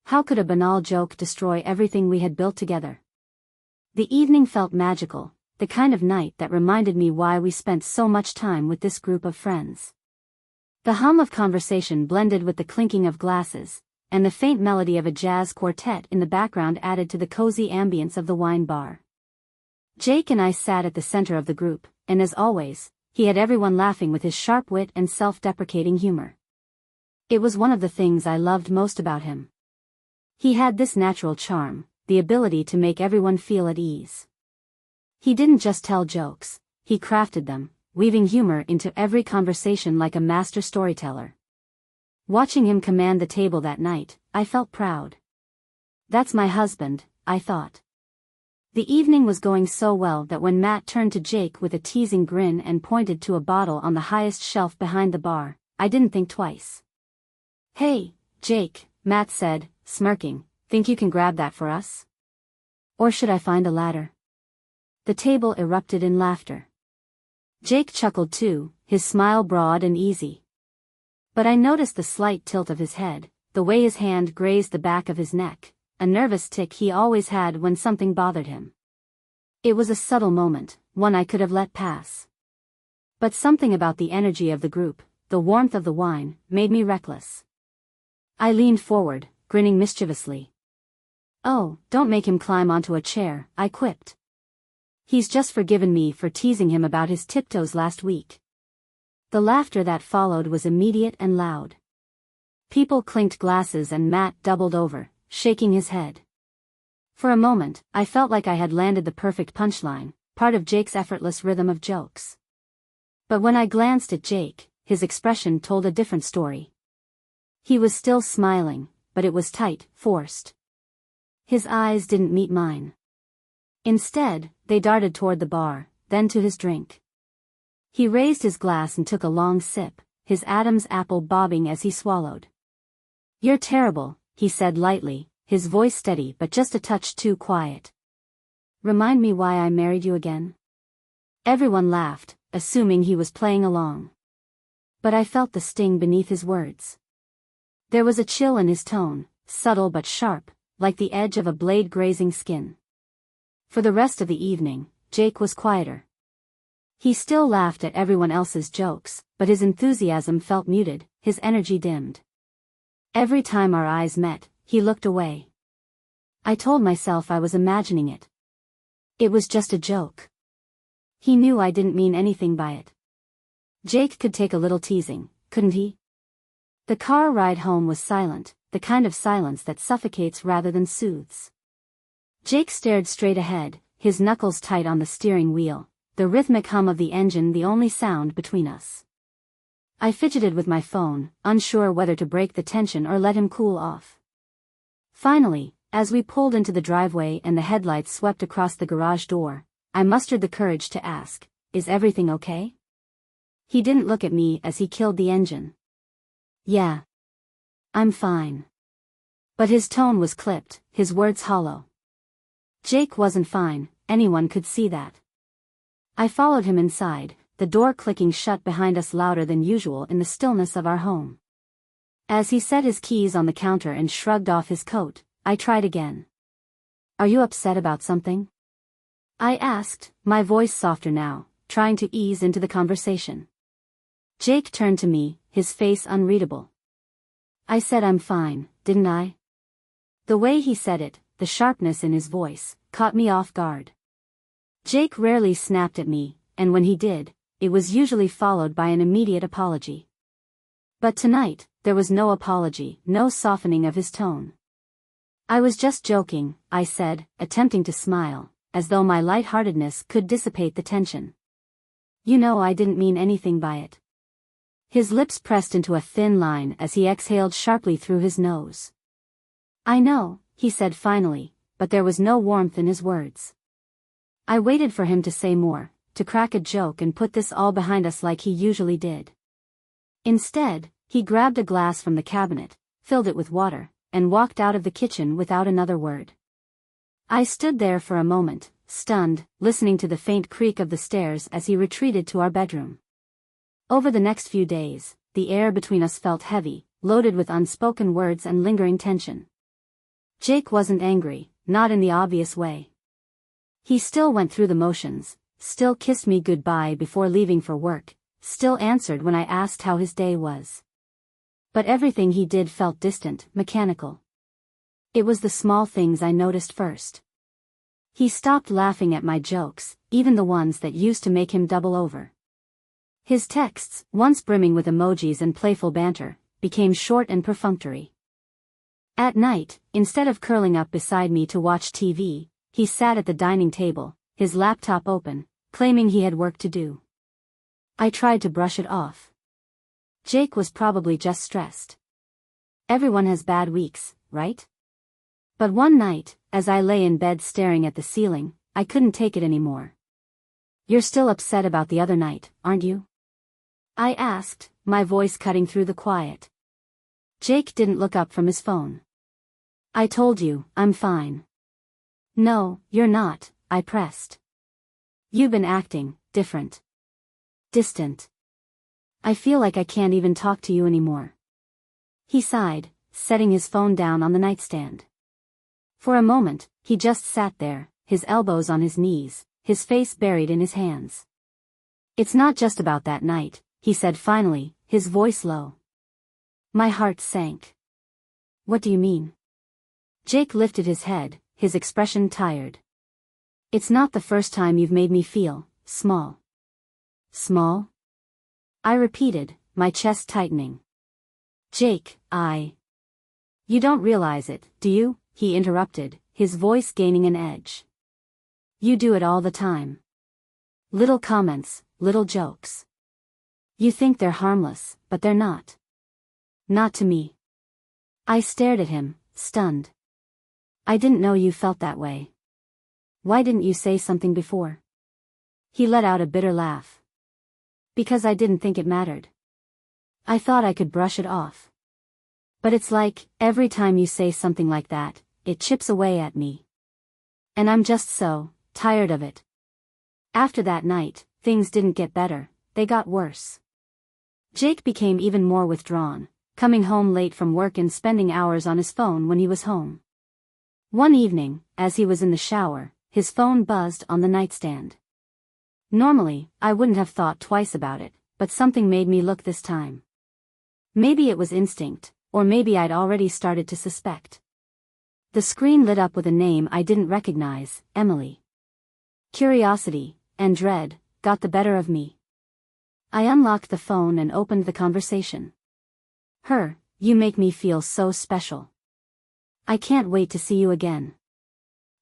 How could a banal joke destroy everything we had built together? The evening felt magical, the kind of night that reminded me why we spent so much time with this group of friends. The hum of conversation blended with the clinking of glasses, and the faint melody of a jazz quartet in the background added to the cozy ambience of the wine bar. Jake and I sat at the center of the group, and as always, he had everyone laughing with his sharp wit and self-deprecating humor. It was one of the things I loved most about him. He had this natural charm, the ability to make everyone feel at ease. He didn't just tell jokes, he crafted them, weaving humor into every conversation like a master storyteller. Watching him command the table that night, I felt proud. That's my husband, I thought. The evening was going so well that when Matt turned to Jake with a teasing grin and pointed to a bottle on the highest shelf behind the bar, I didn't think twice. "Hey, Jake," Matt said, smirking, "think you can grab that for us? Or should I find a ladder?" The table erupted in laughter. Jake chuckled too, his smile broad and easy. But I noticed the slight tilt of his head, the way his hand grazed the back of his neck, a nervous tic he always had when something bothered him. It was a subtle moment, one I could have let pass. But something about the energy of the group, the warmth of the wine, made me reckless. I leaned forward, grinning mischievously. "Oh, don't make him climb onto a chair," I quipped. "He's just forgiven me for teasing him about his tiptoes last week." The laughter that followed was immediate and loud. People clinked glasses and Matt doubled over, shaking his head. For a moment, I felt like I had landed the perfect punchline, part of Jake's effortless rhythm of jokes. But when I glanced at Jake, his expression told a different story. He was still smiling, but it was tight, forced. His eyes didn't meet mine. Instead, they darted toward the bar, then to his drink. He raised his glass and took a long sip, his Adam's apple bobbing as he swallowed. "You're terrible," he said lightly, his voice steady but just a touch too quiet. "Remind me why I married you again?" Everyone laughed, assuming he was playing along. But I felt the sting beneath his words. There was a chill in his tone, subtle but sharp, like the edge of a blade grazing skin. For the rest of the evening, Jake was quieter. He still laughed at everyone else's jokes, but his enthusiasm felt muted, his energy dimmed. Every time our eyes met, he looked away. I told myself I was imagining it. It was just a joke. He knew I didn't mean anything by it. Jake could take a little teasing, couldn't he? The car ride home was silent, the kind of silence that suffocates rather than soothes. Jake stared straight ahead, his knuckles tight on the steering wheel, the rhythmic hum of the engine the only sound between us. I fidgeted with my phone, unsure whether to break the tension or let him cool off. Finally, as we pulled into the driveway and the headlights swept across the garage door, I mustered the courage to ask, "Is everything okay?" He didn't look at me as he killed the engine. "Yeah. I'm fine." But his tone was clipped, his words hollow. Jake wasn't fine, anyone could see that. I followed him inside, the door clicking shut behind us louder than usual in the stillness of our home. As he set his keys on the counter and shrugged off his coat, I tried again. "Are you upset about something?" I asked, my voice softer now, trying to ease into the conversation. Jake turned to me, his face unreadable. "I said I'm fine, didn't I?" The way he said it, the sharpness in his voice, caught me off guard. Jake rarely snapped at me, and when he did, it was usually followed by an immediate apology. But tonight, there was no apology, no softening of his tone. "I was just joking," I said, attempting to smile, as though my lightheartedness could dissipate the tension. "You know I didn't mean anything by it." His lips pressed into a thin line as he exhaled sharply through his nose. "I know," he said finally, but there was no warmth in his words. I waited for him to say more, to crack a joke and put this all behind us like he usually did. Instead, he grabbed a glass from the cabinet, filled it with water, and walked out of the kitchen without another word. I stood there for a moment, stunned, listening to the faint creak of the stairs as he retreated to our bedroom. Over the next few days, the air between us felt heavy, loaded with unspoken words and lingering tension. Jake wasn't angry, not in the obvious way. He still went through the motions, still kissed me goodbye before leaving for work, still answered when I asked how his day was. But everything he did felt distant, mechanical. It was the small things I noticed first. He stopped laughing at my jokes, even the ones that used to make him double over. His texts, once brimming with emojis and playful banter, became short and perfunctory. At night, instead of curling up beside me to watch TV, he sat at the dining table, his laptop open, claiming he had work to do. I tried to brush it off. Jake was probably just stressed. Everyone has bad weeks, right? But one night, as I lay in bed staring at the ceiling, I couldn't take it anymore. "You're still upset about the other night, aren't you?" I asked, my voice cutting through the quiet. Jake didn't look up from his phone. "I told you, I'm fine." "No, you're not," I pressed. "You've been acting different. Distant. I feel like I can't even talk to you anymore." He sighed, setting his phone down on the nightstand. For a moment, he just sat there, his elbows on his knees, his face buried in his hands. "It's not just about that night," he said finally, his voice low. My heart sank. "What do you mean?" Jake lifted his head, his expression tired. "It's not the first time you've made me feel small." "Small?" I repeated, my chest tightening. "Jake, You don't realize it, do you?" he interrupted, his voice gaining an edge. "You do it all the time. Little comments, little jokes. You think they're harmless, but they're not. Not to me." I stared at him, stunned. "I didn't know you felt that way. Why didn't you say something before?" He let out a bitter laugh. "Because I didn't think it mattered. I thought I could brush it off. But it's like, every time you say something like that, it chips away at me. And I'm just so tired of it." After that night, things didn't get better, they got worse. Jake became even more withdrawn, coming home late from work and spending hours on his phone when he was home. One evening, as he was in the shower, his phone buzzed on the nightstand. Normally, I wouldn't have thought twice about it, but something made me look this time. Maybe it was instinct, or maybe I'd already started to suspect. The screen lit up with a name I didn't recognize, Emily. Curiosity, and dread, got the better of me. I unlocked the phone and opened the conversation. "Her, you make me feel so special. I can't wait to see you again."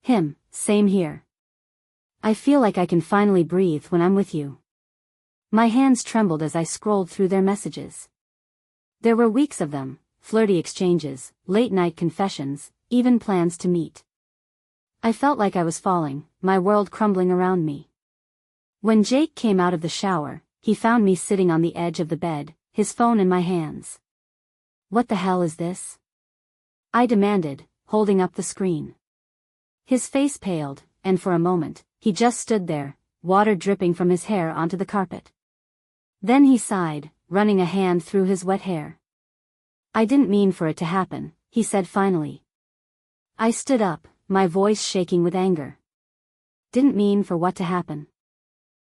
"Him, same here. I feel like I can finally breathe when I'm with you." My hands trembled as I scrolled through their messages. There were weeks of them, flirty exchanges, late-night confessions, even plans to meet. I felt like I was falling, my world crumbling around me. When Jake came out of the shower, he found me sitting on the edge of the bed, his phone in my hands. "What the hell is this?" I demanded, holding up the screen. His face paled, and for a moment, he just stood there, water dripping from his hair onto the carpet. Then he sighed, running a hand through his wet hair. "I didn't mean for it to happen," he said finally. I stood up, my voice shaking with anger. "Didn't mean for what to happen?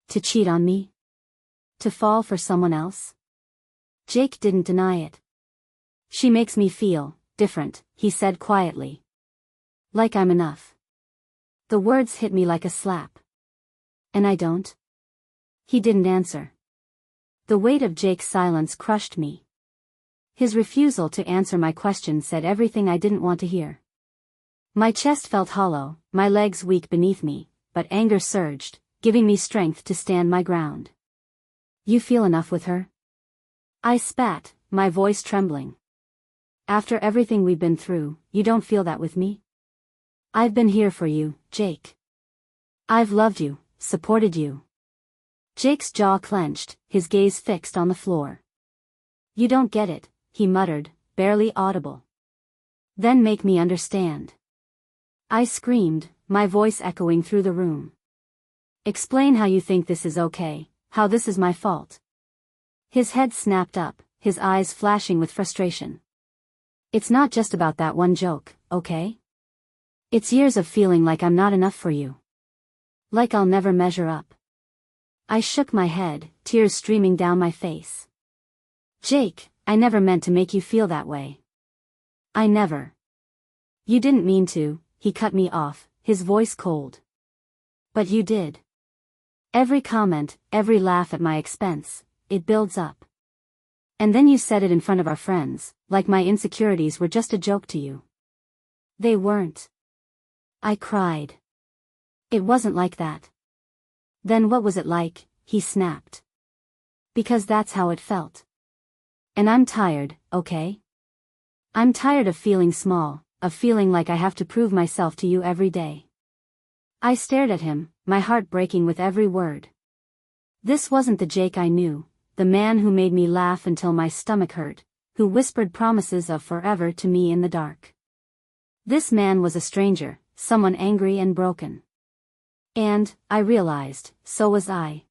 To cheat on me? To fall for someone else?" Jake didn't deny it. "She makes me feel different," he said quietly. "Like I'm enough." The words hit me like a slap. "And I don't?" He didn't answer. The weight of Jake's silence crushed me. His refusal to answer my question said everything I didn't want to hear. My chest felt hollow, my legs weak beneath me, but anger surged, giving me strength to stand my ground. "You feel enough with her?" I spat, my voice trembling. "After everything we've been through, you don't feel that with me?" "I've been here for you, Jake. I've loved you, supported you." Jake's jaw clenched, his gaze fixed on the floor. "You don't get it," he muttered, barely audible. "Then make me understand." I screamed, my voice echoing through the room. "Explain how you think this is okay, how this is my fault." His head snapped up, his eyes flashing with frustration. "It's not just about that one joke, okay? It's years of feeling like I'm not enough for you. Like I'll never measure up. I shook my head, tears streaming down my face. Jake, I never meant to make you feel that way. I never. You didn't mean to, he cut me off, his voice cold. But you did. Every comment, every laugh at my expense, it builds up. And then you said it in front of our friends, like my insecurities were just a joke to you. They weren't. I cried. It wasn't like that. Then what was it like? He snapped. Because that's how it felt. And I'm tired, okay? I'm tired of feeling small, of feeling like I have to prove myself to you every day. I stared at him, my heart breaking with every word. This wasn't the Jake I knew, the man who made me laugh until my stomach hurt, who whispered promises of forever to me in the dark. This man was a stranger, someone angry and broken. And, I realized, so was I.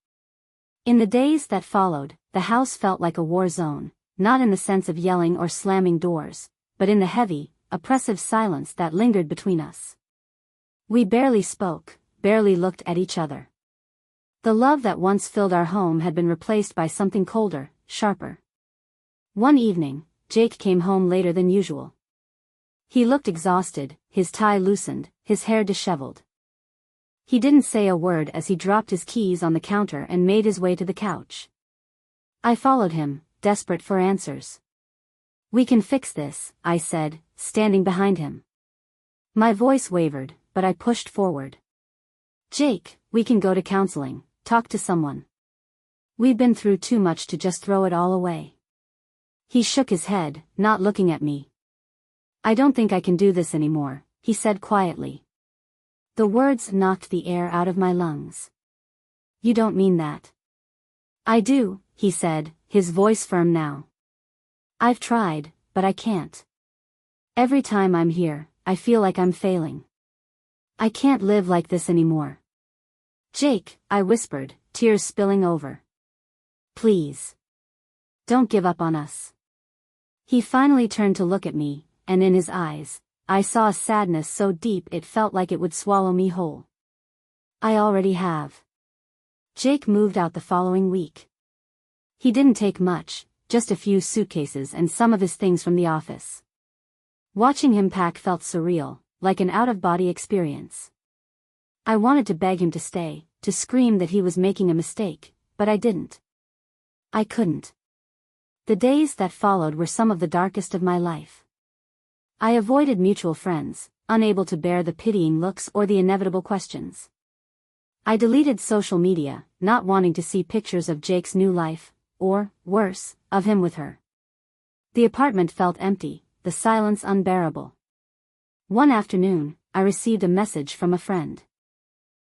In the days that followed, the house felt like a war zone, not in the sense of yelling or slamming doors, but in the heavy, oppressive silence that lingered between us. We barely spoke, barely looked at each other. The love that once filled our home had been replaced by something colder, sharper. One evening, Jake came home later than usual. He looked exhausted, his tie loosened, his hair disheveled. He didn't say a word as he dropped his keys on the counter and made his way to the couch. I followed him, desperate for answers. We can fix this, I said, standing behind him. My voice wavered, but I pushed forward. Jake, we can go to counseling, talk to someone. We've been through too much to just throw it all away. He shook his head, not looking at me. I don't think I can do this anymore, he said quietly. The words knocked the air out of my lungs. You don't mean that. I do, he said, his voice firm now. I've tried, but I can't. Every time I'm here, I feel like I'm failing. I can't live like this anymore. Jake, I whispered, tears spilling over. Please. Don't give up on us. He finally turned to look at me, and in his eyes, I saw a sadness so deep it felt like it would swallow me whole. I already have. Jake moved out the following week. He didn't take much, just a few suitcases and some of his things from the office. Watching him pack felt surreal, like an out-of-body experience. I wanted to beg him to stay, to scream that he was making a mistake, but I didn't. I couldn't. The days that followed were some of the darkest of my life. I avoided mutual friends, unable to bear the pitying looks or the inevitable questions. I deleted social media, not wanting to see pictures of Jake's new life, or, worse, of him with her. The apartment felt empty, the silence unbearable. One afternoon, I received a message from a friend.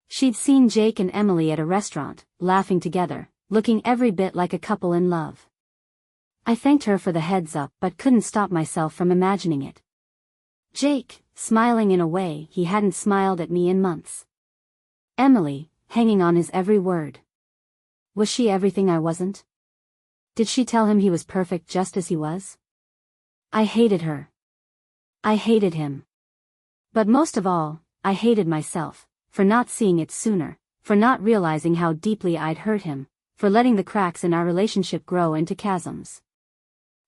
She'd seen Jake and Emily at a restaurant, laughing together, looking every bit like a couple in love. I thanked her for the heads up but couldn't stop myself from imagining it. Jake, smiling in a way he hadn't smiled at me in months. Emily, hanging on his every word. Was she everything I wasn't? Did she tell him he was perfect just as he was? I hated her. I hated him. But most of all, I hated myself, for not seeing it sooner, for not realizing how deeply I'd hurt him, for letting the cracks in our relationship grow into chasms.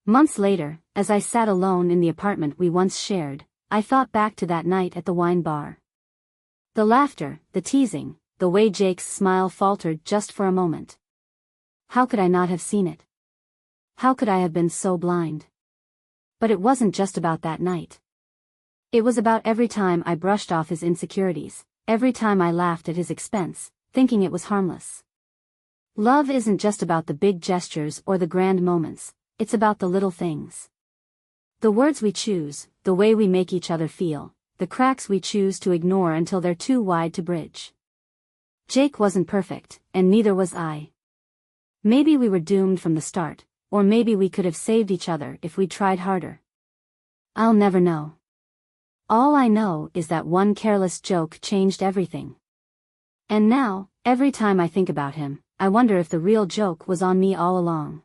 Months later, as I sat alone in the apartment we once shared, I thought back to that night at the wine bar. The laughter, the teasing, the way Jake's smile faltered just for a moment. How could I not have seen it? How could I have been so blind? But it wasn't just about that night. It was about every time I brushed off his insecurities, every time I laughed at his expense, thinking it was harmless. Love isn't just about the big gestures or the grand moments, it's about the little things. The words we choose, the way we make each other feel, the cracks we choose to ignore until they're too wide to bridge. Jake wasn't perfect, and neither was I. Maybe we were doomed from the start, or maybe we could have saved each other if we tried harder. I'll never know. All I know is that one careless joke changed everything. And now, every time I think about him, I wonder if the real joke was on me all along.